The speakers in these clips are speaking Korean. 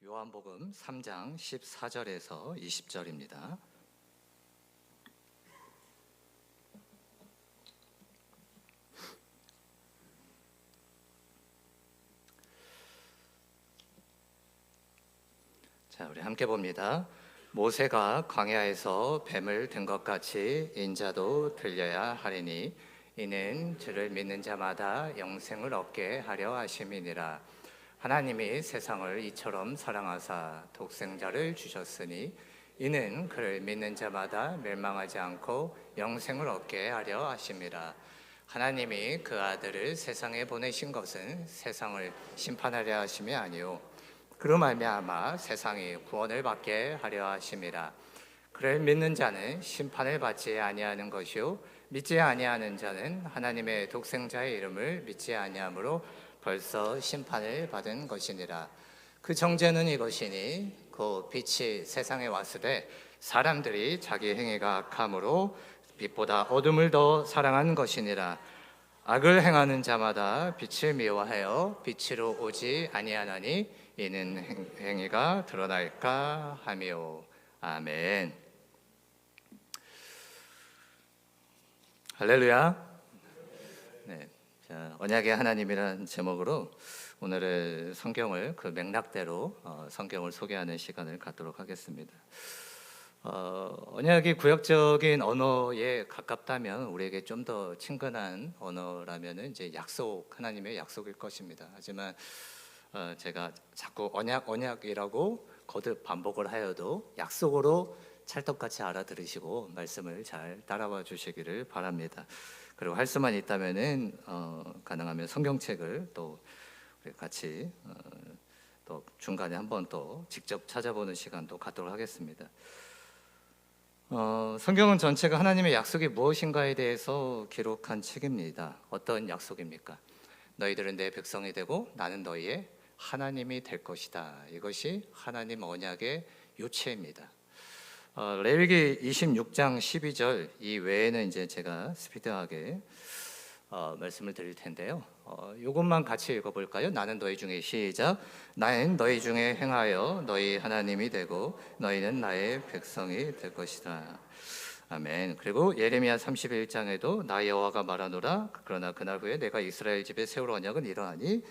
요한복음 3장 14절에서 20절입니다. 자, 우리 함께 봅니다. 모세가 광야에서 뱀을 든 것 같이 인자도 들려야 하리니 이는 주를 믿는 자마다 영생을 얻게 하려 하심이니라. 하나님이 세상을 이처럼 사랑하사 독생자를 주셨으니 이는 그를 믿는 자마다 멸망하지 않고 영생을 얻게 하려 하심이라. 하나님이 그 아들을 세상에 보내신 것은 세상을 심판하려 하심이 아니요 그로 말미암아 세상이 구원을 받게 하려 하심이라. 그를 믿는 자는 심판을 받지 아니하는 것이요 믿지 아니하는 자는 하나님의 독생자의 이름을 믿지 아니하므로 벌써 심판을 받은 것이니라. 그 정죄는 이것이니 그 빛이 세상에 왔으되 사람들이 자기 행위가 악함으로 빛보다 어둠을 더 사랑한 것이니라. 악을 행하는 자마다 빛을 미워하여 빛으로 오지 아니하나니 이는 행위가 드러날까 하며. 아멘. 할렐루야. 네, 자, 언약의 하나님이라는 제목으로 오늘의 성경을 그 맥락대로 성경을 소개하는 시간을 갖도록 하겠습니다. 언약이 구약적인 언어에 가깝다면 우리에게 좀 더 친근한 언어라면 이제 하나님의 약속일 것입니다. 하지만 제가 자꾸 언약이라고 거듭 반복을 하여도 약속으로 찰떡같이 알아들으시고 말씀을 잘 따라와 주시기를 바랍니다. 그리고 할 수만 있다면은 가능하면 성경책을 또 우리 같이 또 중간에 한번 또 직접 찾아보는 시간도 갖도록 하겠습니다. 성경은 전체가 하나님의 약속이 무엇인가에 대해서 기록한 책입니다. 어떤 약속입니까? 너희들은 내 백성이 되고 나는 너희의 하나님이 될 것이다. 이것이 하나님 언약의 요체입니다. 레위기 26장 12절 이 외에는 이제 제가 스피드하게 말씀을 드릴 텐데요. 이것만 같이 읽어볼까요? 나는 너희 중에 시작. 나는 너희 중에 행하여 너희 하나님이 되고 너희는 나의 백성이 될 것이다. 아멘. 그리고 예레미야 31장에도 나 여호와가 말하노라. 그러나 그날 후에 내가 이스라엘 집에 세울 언약은 이러하니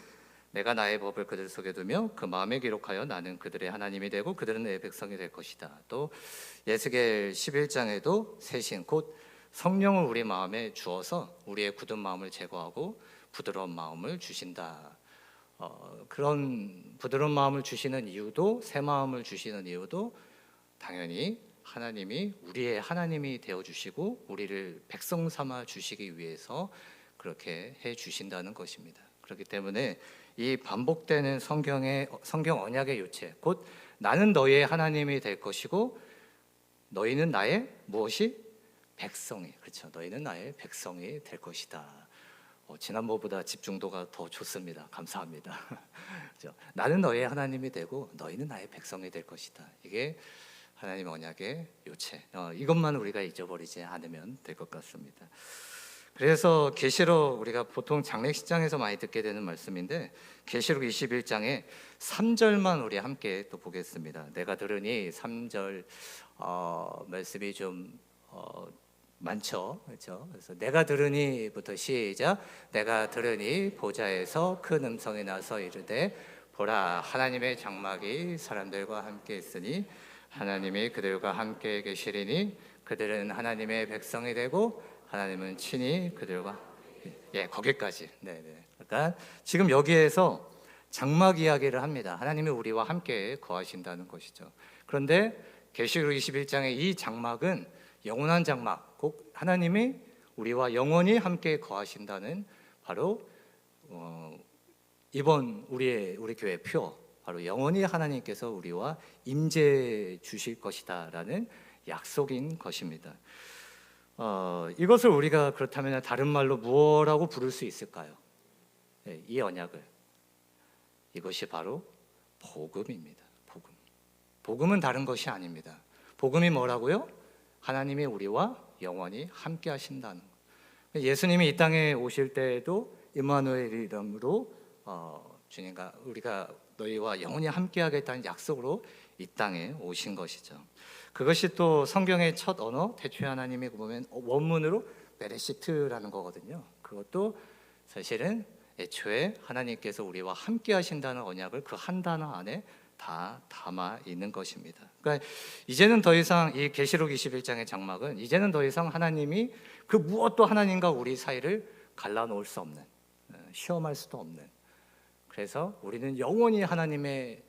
내가 나의 법을 그들 속에 두며 그 마음에 기록하여 나는 그들의 하나님이 되고 그들은 내 백성이 될 것이다. 또 예스겔 11장에도 세신 곧 성령을 우리 마음에 주어서 우리의 굳은 마음을 제거하고 부드러운 마음을 주신다. 그런 부드러운 마음을 주시는 이유도 새 마음을 주시는 이유도 당연히 하나님이 우리의 하나님이 되어주시고 우리를 백성 삼아 주시기 위해서 그렇게 해 주신다는 것입니다. 그렇기 때문에 이 반복되는 성경 언약의 요체 곧 나는 너희의 하나님이 될 것이고 너희는 나의 무엇이? 백성이. 그렇죠. 너희는 나의 백성이 될 것이다. 지난번보다 집중도가 더 좋습니다. 감사합니다. 그렇죠? 나는 너희의 하나님이 되고 너희는 나의 백성이 될 것이다. 이게 하나님 언약의 요체. 이것만 우리가 잊어버리지 않으면 될 것 같습니다. 그래서 계시록 우리가 보통 장례식장에서 많이 듣게 되는 말씀인데 계시록 21장에 3절만 우리 함께 또 보겠습니다. 내가 들으니 3절 말씀이 좀 많죠, 그렇죠? 그래서 내가 들으니부터 시작. 내가 들으니 보좌에서 큰 음성이 나서 이르되 보라 하나님의 장막이 사람들과 함께 있으니 하나님이 그들과 함께 계시리니 그들은 하나님의 백성이 되고 하나님은 친히 그들과 거기까지. 네네. 그러니까 지금 여기에서 장막 이야기를 합니다. 하나님이 우리와 함께 거하신다는 것이죠. 그런데 계시록 21장의 이 장막은 영원한 장막, 곧 하나님이 우리와 영원히 함께 거하신다는 바로 이번 우리 교회 표 바로 영원히 하나님께서 우리와 임재 주실 것이다라는 약속인 것입니다. 이것을 우리가 그렇다면 다른 말로 무엇이라고 부를 수 있을까요? 이 언약을 이것이 바로 복음입니다. 복음은 다른 것이 아닙니다. 복음이 뭐라고요? 하나님이 우리와 영원히 함께 하신다는 것. 예수님이 이 땅에 오실 때에도 임마누엘 이름으로 주님과 우리가 너희와 영원히 함께하겠다는 약속으로 이 땅에 오신 것이죠. 그것이 또 성경의 첫 언어 태초에 하나님이 보면 원문으로 베레시트라는 거거든요. 그것도 사실은 애초에 하나님께서 우리와 함께 하신다는 언약을 그 한 단어 안에 다 담아 있는 것입니다. 그러니까 이제는 더 이상 이 계시록 21장의 장막은 이제는 더 이상 하나님이 그 무엇도 하나님과 우리 사이를 갈라놓을 수 없는, 시험할 수도 없는, 그래서 우리는 영원히 하나님의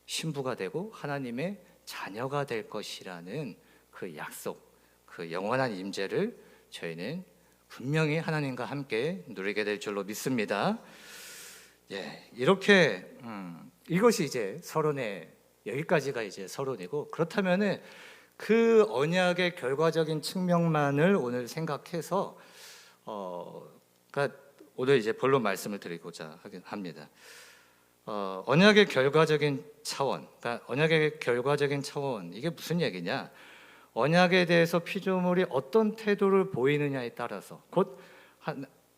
신부가 되고 하나님의 자녀가 될 것이라는 그 약속, 그 영원한 임재를 저희는 분명히 하나님과 함께 누리게 될 줄로 믿습니다. 예, 이렇게 이것이 이제 서론의 여기까지가 이제 서론이고, 그렇다면은 그 언약의 결과적인 측면만을 오늘 생각해서 그러니까 오늘 이제 본론 말씀을 드리고자 합니다. 언약의 결과적인 차원, 그러니까 언약의 결과적인 차원, 이게 무슨 얘기냐? 언약에 대해서 피조물이 어떤 태도를 보이느냐에 따라서 곧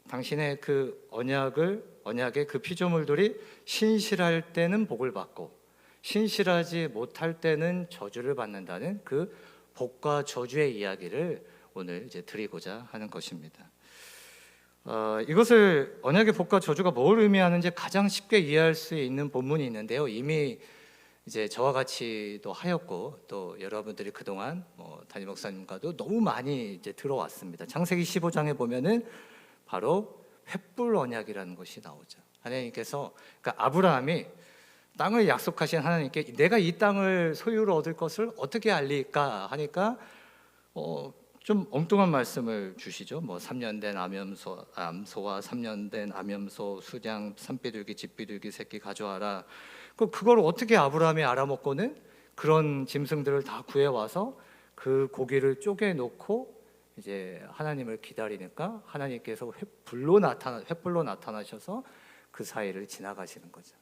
당신의 그 언약의 그 피조물들이 신실할 때는 복을 받고 신실하지 못할 때는 저주를 받는다는 그 복과 저주의 이야기를 오늘 이제 드리고자 하는 것입니다. 이것을 언약의 복과 저주가 뭘 의미하는지 가장 쉽게 이해할 수 있는 본문이 있는데요. 이미 이제 저와 같이도 하였고 또 여러분들이 그동안 담임 목사님과도 너무 많이 이제 들어왔습니다. 창세기 15장에 보면은 바로 횃불 언약이라는 것이 나오죠. 하나님께서, 그러니까 아브라함이 땅을 약속하신 하나님께 내가 이 땅을 소유로 얻을 것을 어떻게 알릴까 하니까 좀 엉뚱한 말씀을 주시죠. 3년 된 암소와 3년 된 암염소, 수장, 산비둘기, 집비둘기 새끼 가져와라. 그걸 어떻게 아브라함이 알아먹고는 그런 짐승들을 다 구해와서 그 고기를 쪼개놓고 이제 하나님을 기다리니까 하나님께서 횃불로 나타나셔서 그 사이를 지나가시는 거죠.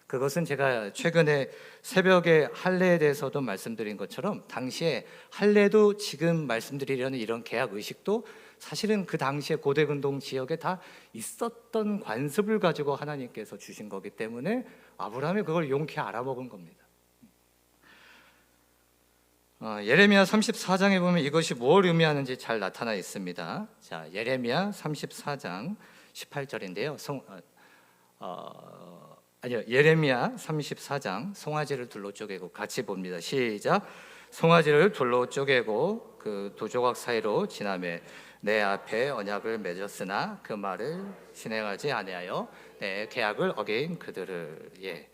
그것은 제가 최근에 새벽에 할례에 대해서도 말씀드린 것처럼 당시에 할례도 지금 말씀드리려는 이런 계약 의식도 사실은 그 당시에 고대근동 지역에 다 있었던 관습을 가지고 하나님께서 주신 거기 때문에 아브라함이 그걸 용케 알아먹은 겁니다. 예레미야 34장에 보면 이것이 뭘 의미하는지 잘 나타나 있습니다. 자, 예레미야 34장 18절인데요. 예레미야 34장 송아지를 둘로 쪼개고 같이 봅니다. 시작. 송아지를 둘로 쪼개고 그 두 조각 사이로 지나매 내 앞에 언약을 맺었으나 그 말을 실행하지 아니하여 내 계약을 어긴 그들을. 예.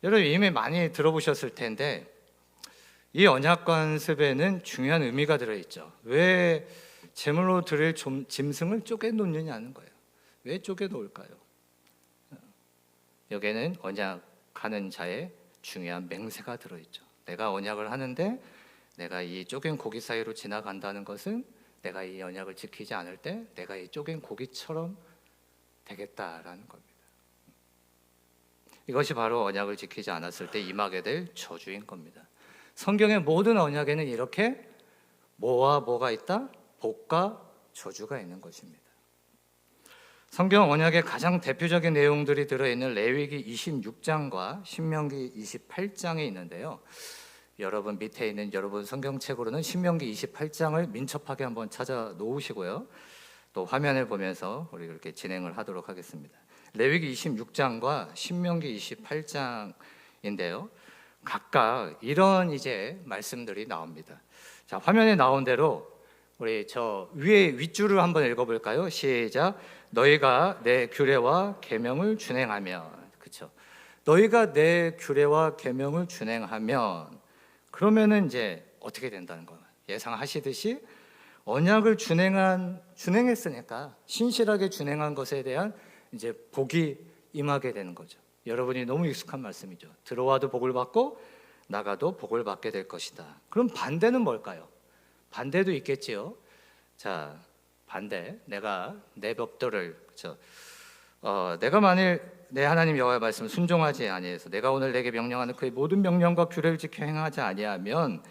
여러분 이미 많이 들어보셨을 텐데 이 언약 관습에는 중요한 의미가 들어있죠. 왜 제물로 드릴 짐승을 쪼개놓느냐는 거예요. 왜 쪼개놓을까요? 여기에는 언약하는 자의 중요한 맹세가 들어있죠. 내가 언약을 하는데 내가 이 쪼갠 고기 사이로 지나간다는 것은 내가 이 언약을 지키지 않을 때 내가 이 쪼갠 고기처럼 되겠다라는 겁니다. 이것이 바로 언약을 지키지 않았을 때 임하게 될 저주인 겁니다. 성경의 모든 언약에는 이렇게 뭐와 뭐가 있다? 복과 저주가 있는 것입니다. 성경 언약의 가장 대표적인 내용들이 들어있는 레위기 26장과 신명기 28장에 있는데요. 여러분 밑에 있는 여러분 성경책으로는 신명기 28장을 민첩하게 한번 찾아 놓으시고요. 또 화면을 보면서 우리 이렇게 진행을 하도록 하겠습니다. 레위기 26장과 신명기 28장인데요. 각각 이런 이제 말씀들이 나옵니다. 자, 화면에 나온 대로 우리 저 위에 윗줄을 한번 읽어볼까요? 시작. 너희가 내 규례와 계명을 준행하면, 그렇죠? 너희가 내 규례와 계명을 준행하면, 그러면은 이제 어떻게 된다는 거예요? 예상하시듯이 언약을 준행했으니까 신실하게 준행한 것에 대한 이제 복이 임하게 되는 거죠. 여러분이 너무 익숙한 말씀이죠. 들어와도 복을 받고 나가도 복을 받게 될 것이다. 그럼 반대는 뭘까요? 반대도 있겠지요. 자, 반대. 내가 내 법도를, 그렇죠? 내가 만일 내 하나님 여호와의 말씀을 순종하지 아니해서 내가 오늘 내게 명령하는 그의 모든 명령과 규례를 지켜 행하지 아니하면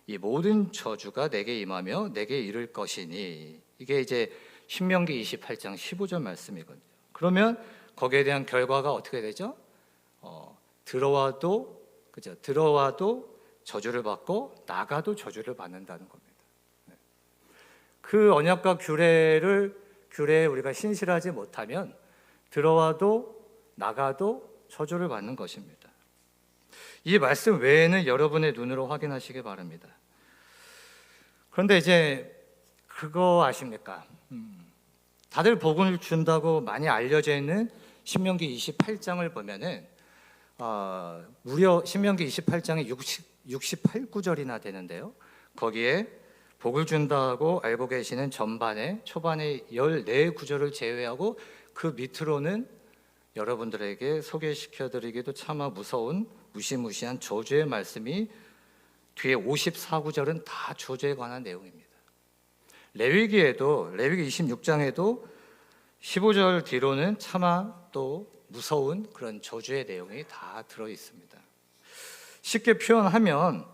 이 모든 저주가 내게 임하며 내게 이를 것이니. 이게 이제 신명기 28장 15절 말씀이거든요. 그러면 거기에 대한 결과가 어떻게 되죠? 들어와도 그죠? 들어와도 저주를 받고 나가도 저주를 받는다는 겁니다. 그 언약과 규례에 우리가 신실하지 못하면 들어와도 나가도 저주를 받는 것입니다. 이 말씀 외에는 여러분의 눈으로 확인하시기 바랍니다. 그런데 이제 그거 아십니까? 다들 복을 준다고 많이 알려져 있는 신명기 28장을 보면은 무려 신명기 28장에 68구절이나 되는데요. 거기에 복을 준다고 알고 계시는 초반에 14구절을 제외하고 그 밑으로는 여러분들에게 소개시켜드리기도 차마 무서운 무시무시한 저주의 말씀이 뒤에 54구절은 다 저주에 관한 내용입니다. 레위기 26장에도 15절 뒤로는 차마 또 무서운 그런 저주의 내용이 다 들어 있습니다. 쉽게 표현하면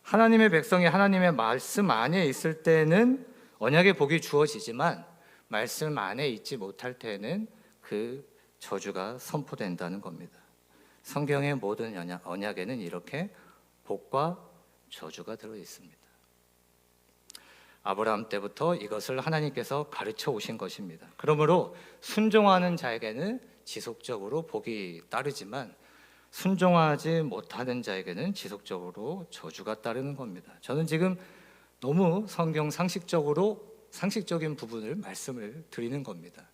하나님의 백성이 하나님의 말씀 안에 있을 때는 언약의 복이 주어지지만 말씀 안에 있지 못할 때는 그 저주가 선포된다는 겁니다. 성경의 모든 언약에는 이렇게 복과 저주가 들어 있습니다. 아브라함 때부터 이것을 하나님께서 가르쳐 오신 것입니다. 그러므로 순종하는 자에게는 지속적으로 복이 따르지만 순종하지 못하는 자에게는 지속적으로 저주가 따르는 겁니다. 저는 지금 너무 성경 상식적인 부분을 말씀을 드리는 겁니다.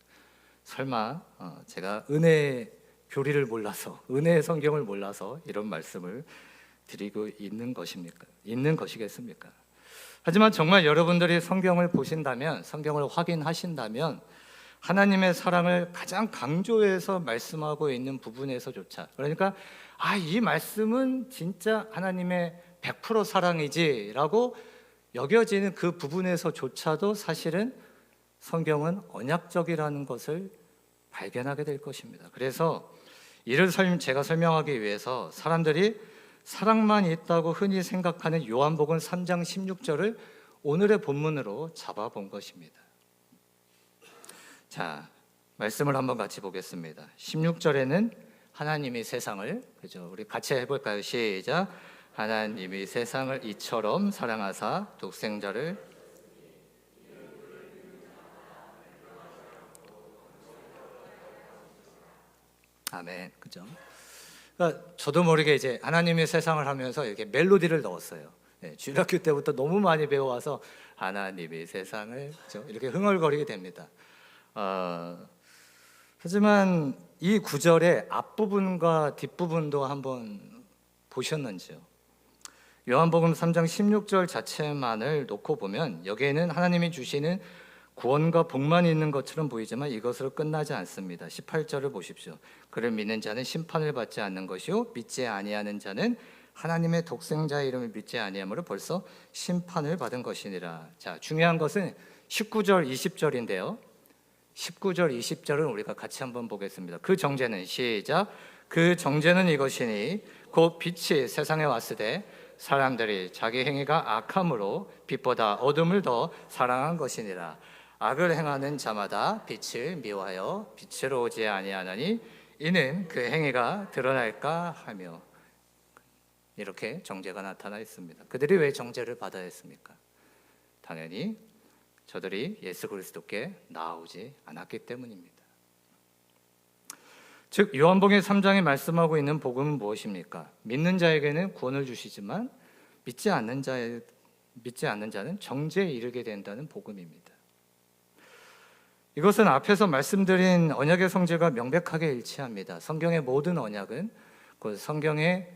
설마 제가 은혜의 교리를 몰라서, 은혜의 성경을 몰라서 이런 말씀을 드리고 있는 것이겠습니까? 하지만 정말 여러분들이 성경을 보신다면, 성경을 확인하신다면 하나님의 사랑을 가장 강조해서 말씀하고 있는 부분에서조차, 그러니까 이 말씀은 진짜 하나님의 100% 사랑이지라고 여겨지는 그 부분에서조차도 사실은 성경은 언약적이라는 것을 발견하게 될 것입니다. 그래서 이를 제가 설명하기 위해서 사람들이 사랑만 있다고 흔히 생각하는 요한복음 3장 16절을 오늘의 본문으로 잡아본 것입니다. 자, 말씀을 한번 같이 보겠습니다. 16절에는 하나님이 세상을, 그죠? 우리 같이 해볼까요? 시작. 하나님이 세상을 이처럼 사랑하사 독생자를 아멘. 그죠? 그러니까 저도 모르게 이제 하나님의 세상을 하면서 이렇게 멜로디를 넣었어요. 주일학교 때부터 너무 많이 배워와서 하나님이 세상을, 그죠? 이렇게 흥얼거리게 됩니다. 하지만 이 구절의 앞부분과 뒷부분도 한번 보셨는지요? 요한복음 3장 16절 자체만을 놓고 보면 여기에는 하나님이 주시는 구원과 복만 있는 것처럼 보이지만 이것으로 끝나지 않습니다. 18절을 보십시오. 그를 믿는 자는 심판을 받지 않는 것이요 믿지 아니하는 자는 하나님의 독생자의 이름을 믿지 아니하므로 벌써 심판을 받은 것이니라. 자, 중요한 것은 19절 20절인데요. 19절 20절은 우리가 같이 한번 보겠습니다. 그 정죄는 시작. 그 정죄는 이것이니 곧 빛이 세상에 왔을 때 사람들이 자기 행위가 악함으로 빛보다 어둠을 더 사랑한 것이니라. 악을 행하는 자마다 빛을 미워하여 빛으로 오지 아니하나니 이는 그 행위가 드러날까 하며. 이렇게 정죄가 나타나 있습니다. 그들이 왜 정죄를 받아야 했습니까? 당연히 저들이 예수 그리스도께 나아오지 않았기 때문입니다. 즉 요한복음 3장에 말씀하고 있는 복음은 무엇입니까? 믿는 자에게는 구원을 주시지만 믿지 않는 자는 정죄에 이르게 된다는 복음입니다. 이것은 앞에서 말씀드린 언약의 성질과 명백하게 일치합니다. 성경의 모든 언약은 그 성경의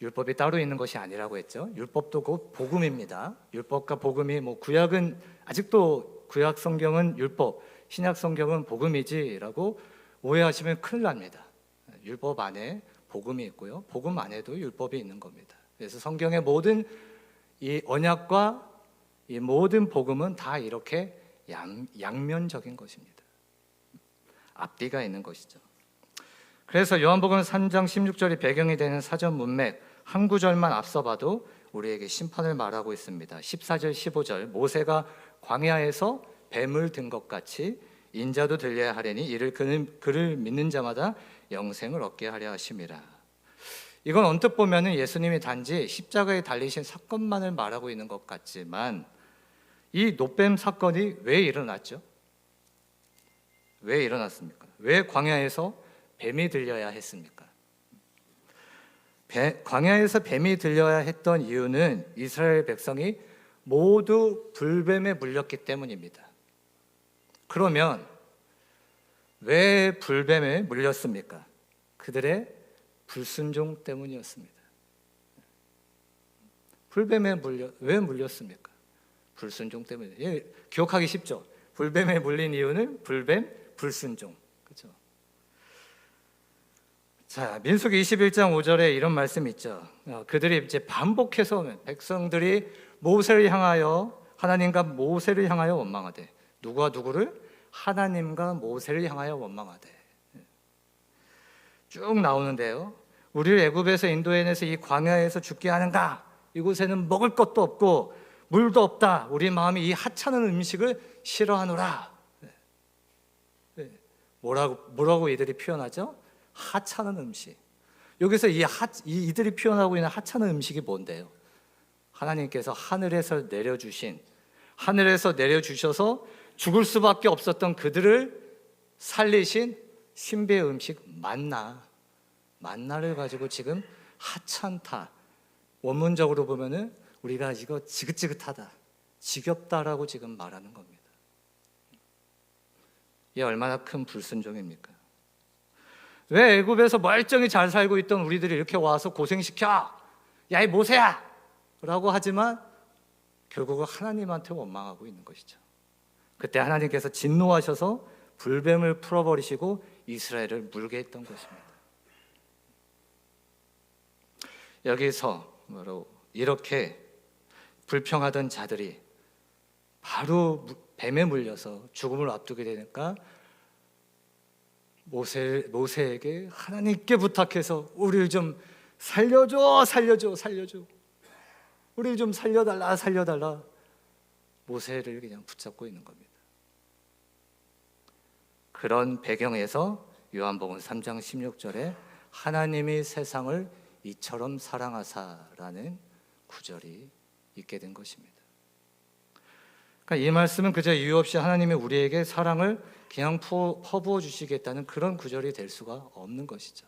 율법이 따로 있는 것이 아니라고 했죠. 율법도 곧 복음입니다. 율법과 복음이 구약은 아직도 구약 성경은 율법, 신약 성경은 복음이지라고 오해하시면 큰일 납니다. 율법 안에 복음이 있고요. 복음 안에도 율법이 있는 겁니다. 그래서 성경의 모든 이 언약과 이 모든 복음은 다 이렇게 양면적인 것입니다. 앞뒤가 있는 것이죠. 그래서 요한복음 3장 16절이 배경이 되는 사전 문맥 한 구절만 앞서 봐도 우리에게 심판을 말하고 있습니다. 14절 15절 모세가 광야에서 뱀을 든 것 같이 인자도 들려야 하려니 이를 그를 믿는 자마다 영생을 얻게 하려 하심이라. 이건 언뜻 보면은 예수님이 단지 십자가에 달리신 사건만을 말하고 있는 것 같지만 이 노뱀 사건이 왜 일어났죠? 왜 일어났습니까? 왜 광야에서 뱀이 들려야 했습니까? 광야에서 뱀이 들려야 했던 이유는 이스라엘 백성이 모두 불뱀에 물렸기 때문입니다. 그러면 왜 불뱀에 물렸습니까? 그들의 불순종 때문이었습니다. 불뱀에 왜 물렸습니까? 불순종 때문에. 예, 기억하기 쉽죠? 불뱀에 물린 이유는 불뱀, 불순종. 그렇죠? 자, 민수기 21장 5절에 이런 말씀이 있죠. 그들이 이제 반복해서 백성들이 모세를 향하여 하나님과 모세를 향하여 원망하되, 누구와 누구를? 하나님과 모세를 향하여 원망하되. 쭉 나오는데요. 우리를 애굽에서 인도해내서 이 광야에서 죽게 하는가? 이곳에는 먹을 것도 없고 물도 없다. 우리 마음이 이 하찮은 음식을 싫어하노라. 뭐라고 이들이 표현하죠? 하찮은 음식. 여기서 이들이 표현하고 있는 하찮은 음식이 뭔데요? 하나님께서 하늘에서 내려주셔서 죽을 수밖에 없었던 그들을 살리신 신비의 음식 만나를 가지고 지금 하찮다. 원문적으로 보면은 우리가 이거 지긋지긋하다, 지겹다라고 지금 말하는 겁니다. 이게 얼마나 큰 불순종입니까? 왜 애굽에서 멀쩡히 잘 살고 있던 우리들이 이렇게 와서 고생시켜? 야, 이 모세야! 라고 하지만 결국은 하나님한테 원망하고 있는 것이죠. 그때 하나님께서 진노하셔서 불뱀을 풀어버리시고 이스라엘을 물게 했던 것입니다. 여기서 이렇게 불평하던 자들이 바로 뱀에 물려서 죽음을 앞두게 되니까 모세에게 하나님께 부탁해서 우리를 좀 살려줘. 우리를 좀 살려달라. 모세를 그냥 붙잡고 있는 겁니다. 그런 배경에서 요한복음 3장 16절에 하나님이 세상을 이처럼 사랑하사라는 구절이 있게 된 것입니다. 그러니까 이 말씀은 그저 이유 없이 하나님이 우리에게 사랑을 그냥 퍼부어 주시겠다는 그런 구절이 될 수가 없는 것이죠.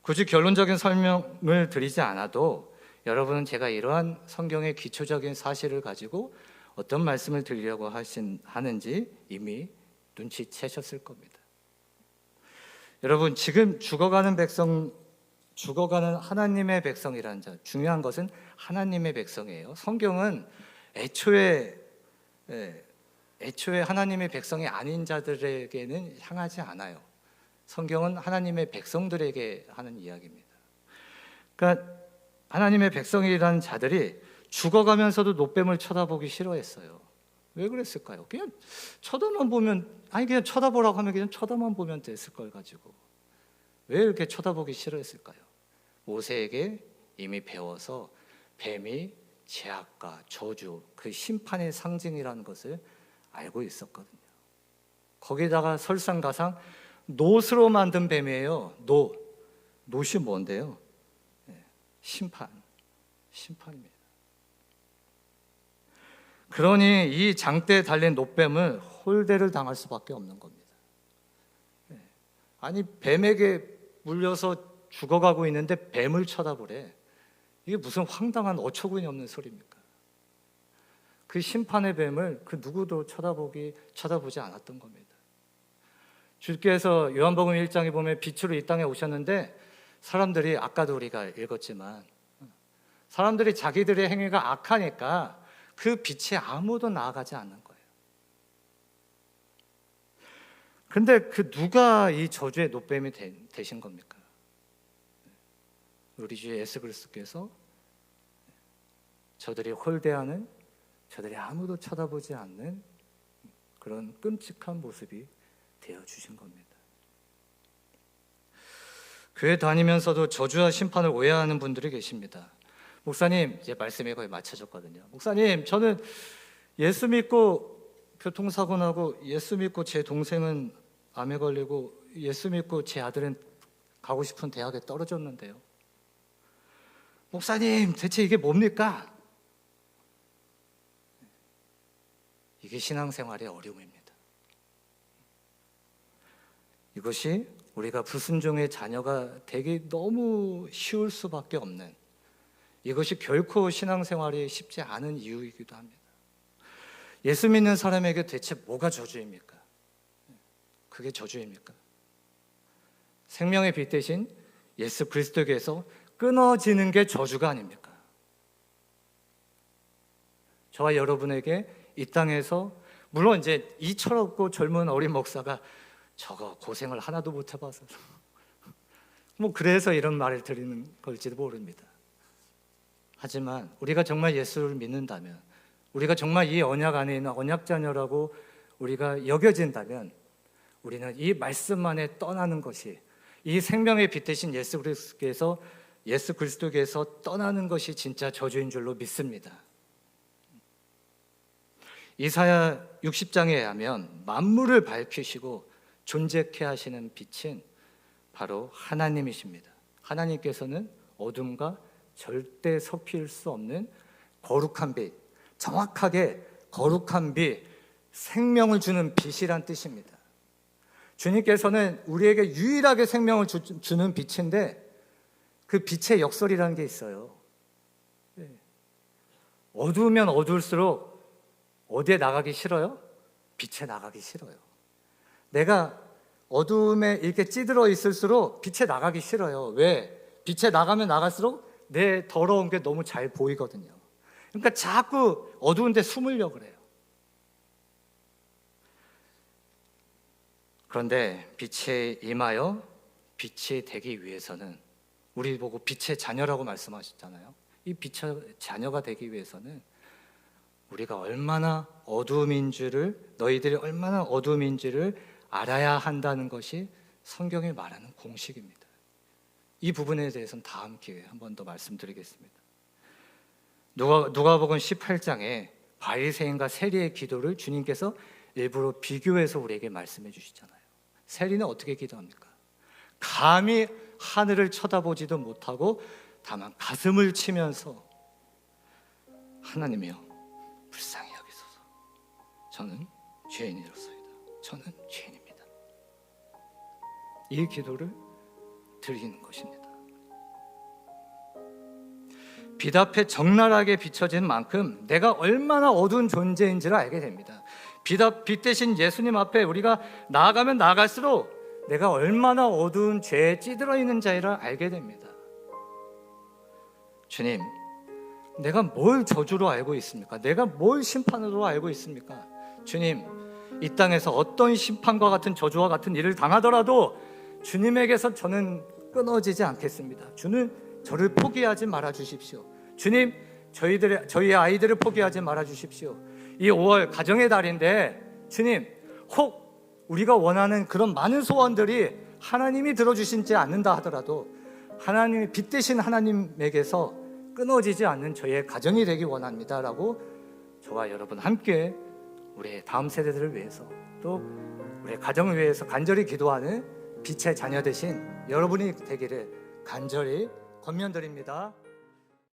굳이 결론적인 설명을 드리지 않아도 여러분은 제가 이러한 성경의 기초적인 사실을 가지고 어떤 말씀을 드리려고 하는지 이미 눈치채셨을 겁니다. 여러분, 지금 죽어가는 하나님의 백성이라는 자, 중요한 것은 하나님의 백성이에요. 성경은 애초에 하나님의 백성이 아닌 자들에게는 향하지 않아요. 성경은 하나님의 백성들에게 하는 이야기입니다. 그러니까 하나님의 백성이라는 자들이 죽어가면서도 노뱀을 쳐다보기 싫어했어요. 왜 그랬을까요? 그냥 그냥 쳐다보라고 하면 그냥 쳐다만 보면 됐을 걸 가지고 왜 이렇게 쳐다보기 싫어했을까요? 모세에게 이미 배워서 뱀이 죄악과 저주, 그 심판의 상징이라는 것을 알고 있었거든요. 거기다가 설상가상 놋으로 만든 뱀이에요. 놋이 뭔데요? 심판입니다. 그러니 이 장대에 달린 놋뱀은 홀대를 당할 수밖에 없는 겁니다. 아니, 뱀에게 물려서 죽어가고 있는데 뱀을 쳐다보래. 이게 무슨 황당한 어처구니 없는 소리입니까? 그 심판의 뱀을 그 누구도 쳐다보지 않았던 겁니다. 주께서 요한복음 1장에 보면 빛으로 이 땅에 오셨는데 사람들이, 아까도 우리가 읽었지만, 사람들이 자기들의 행위가 악하니까 그 빛에 아무도 나아가지 않는 거예요. 근데 그 누가 이 저주의 놋뱀이 되신 겁니까? 우리 주 예수 그리스도께서 저들이 홀대하는, 저들이 아무도 쳐다보지 않는 그런 끔찍한 모습이 되어주신 겁니다. 교회 다니면서도 저주와 심판을 오해하는 분들이 계십니다. 목사님, 이제 말씀이 거의 맞춰졌거든요. 목사님, 저는 예수 믿고 교통사고 나고, 예수 믿고 제 동생은 암에 걸리고, 예수 믿고 제 아들은 가고 싶은 대학에 떨어졌는데요. 목사님, 대체 이게 뭡니까? 이게 신앙생활의 어려움입니다. 이것이 우리가 불순종의 자녀가 되기 너무 쉬울 수밖에 없는, 이것이 결코 신앙생활이 쉽지 않은 이유이기도 합니다. 예수 믿는 사람에게 대체 뭐가 저주입니까? 그게 저주입니까? 생명의 빛 대신 예수 그리스도께서 끊어지는 게 저주가 아닙니까? 저와 여러분에게 이 땅에서, 물론 이제 이 철없고 젊은 어린 목사가 저거 고생을 하나도 못 해봐서 뭐 그래서 이런 말을 드리는 걸지도 모릅니다. 하지만 우리가 정말 예수를 믿는다면, 우리가 정말 이 언약 안에 있는 언약 자녀라고 우리가 여겨진다면, 우리는 이 말씀만에 떠나는 것이, 이 생명의 빛 대신 예수 그리스도께서 떠나는 것이 진짜 저주인 줄로 믿습니다. 이사야 60장에 의하면 만물을 밝히시고 존재케 하시는 빛은 바로 하나님이십니다. 하나님께서는 어둠과 절대 섞일 수 없는 거룩한 빛, 정확하게 거룩한 빛, 생명을 주는 빛이란 뜻입니다. 주님께서는 우리에게 유일하게 생명을 주는 빛인데, 그 빛의 역설이라는 게 있어요. 어두우면 어두울수록 어디에 나가기 싫어요? 빛에 나가기 싫어요. 내가 어두움에 이렇게 찌들어 있을수록 빛에 나가기 싫어요. 왜? 빛에 나가면 나갈수록 내 더러운 게 너무 잘 보이거든요. 그러니까 자꾸 어두운데 숨으려고 그래요. 그런데 빛에 임하여 빛이 되기 위해서는, 우리 보고 빛의 자녀라고 말씀하셨잖아요. 이 빛의 자녀가 되기 위해서는 우리가 얼마나 어두움인 줄을, 너희들이 얼마나 어두움인지를 알아야 한다는 것이 성경이 말하는 공식입니다. 이 부분에 대해서는 다음 기회에 한 번 더 말씀드리겠습니다. 누가복음 18장에 바리새인과 세리의 기도를 주님께서 일부러 비교해서 우리에게 말씀해 주시잖아요. 세리는 어떻게 기도합니까? 감히 하늘을 쳐다보지도 못하고 다만 가슴을 치면서, 하나님이여 불쌍히 여기소서, 저는 죄인이로소이다, 저는 죄인입니다. 이 기도를 드리는 것입니다. 빛 앞에 적나라하게 비춰진 만큼 내가 얼마나 어두운 존재인지를 알게 됩니다. 빛 대신 예수님 앞에 우리가 나아가면 나아갈수록 내가 얼마나 어두운 죄에 찌들어 있는 자를 알게 됩니다. 주님, 내가 뭘 저주로 알고 있습니까? 내가 뭘 심판으로 알고 있습니까? 주님, 이 땅에서 어떤 심판과 같은 저주와 같은 일을 당하더라도 주님에게서 저는 끊어지지 않겠습니다. 주는 저를 포기하지 말아 주십시오. 주님, 저희 아이들을 포기하지 말아 주십시오. 이 5월 가정의 달인데, 주님, 혹 우리가 원하는 그런 많은 소원들이 하나님이 들어주시지 않는다 하더라도 하나님이 빛 대신 하나님에게서 끊어지지 않는 저의 가정이 되기 원합니다라고 저와 여러분 함께 우리의 다음 세대들을 위해서, 또 우리의 가정을 위해서 간절히 기도하는 빛의 자녀 되신 여러분이 되기를 간절히 권면드립니다.